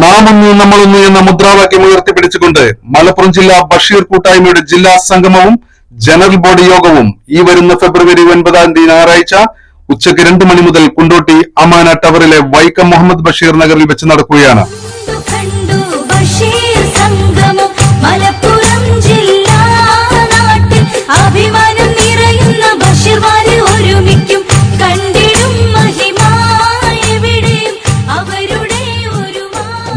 നാമൊന്ന് നമ്മളൊന്ന് എന്ന മുദ്രാവാക്യം ഉയർത്തിപ്പിടിച്ചുകൊണ്ട് മലപ്പുറം ജില്ലാ ബഷീർ കൂട്ടായ്മയുടെ ജില്ലാ സംഗമവും ജനറൽ ബോഡി യോഗവും ഈ വരുന്ന ഫെബ്രുവരി 9 ഞായറാഴ്ച ഉച്ചയ്ക്ക് 2 മണി മുതൽ കുണ്ടോട്ടി അമാന ടവറിലെ വൈക്കം മുഹമ്മദ് ബഷീർ നഗറിൽ വെച്ച് നടക്കുകയാണ്.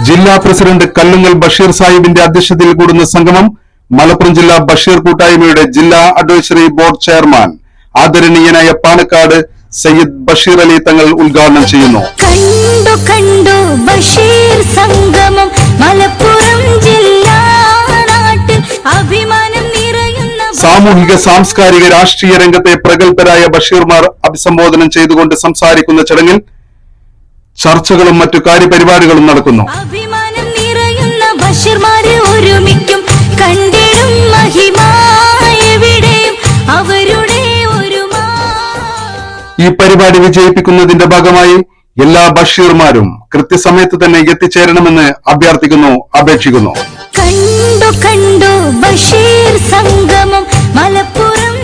ജില്ലാ പ്രസിഡന്റ് കല്ലുങ്ങൽ ബഷീർ സാഹിബിന്റെ അധ്യക്ഷതയിൽ കൂടുന്ന സംഗമം മലപ്പുറം ജില്ലാ ബഷീർ കൂട്ടായ്മയുടെ ജില്ലാ അഡ്വൈസറി ബോർഡ് ചെയർമാൻ ആദരണീയനായ പാണക്കാട് സയ്യിദ് ബഷീർ അലി തങ്ങൾ ഉദ്ഘാടനം ചെയ്യുന്നു. കണ്ടു ബഷീർ സംഗമം മലപ്പുറം ജില്ലാ നാട്ടിൽ അഭിമാനം നിറയുന്ന സാമൂഹിക സാംസ്കാരിക രാഷ്ട്രീയ രംഗത്തെ പ്രഗത്ഭരായ ബഷീർമാർ അഭിസംബോധനം ചെയ്തുകൊണ്ട് സംസാരിക്കുന്ന ചടങ്ങിൽ ചർച്ചകളും മറ്റു കാര്യപരിപാടികളും നടക്കുന്നു. അഭിമാനം നിറയുന്ന ബഷീർമാരെ ഒരുമിക്കും കണ്ടിടും മഹിമയെവിടെയും അവരുടെ ഒരുമ. ഈ പരിപാടി വിജയിപ്പിക്കുന്നതിന്റെ ഭാഗമായി എല്ലാ ബഷീർമാരും കൃത്യസമയത്ത് തന്നെ എത്തിച്ചേരണമെന്ന് അഭ്യർത്ഥിക്കുന്നു, അപേക്ഷിക്കുന്നു. കണ്ടു ബഷീർ സംഗമം മലപ്പുറം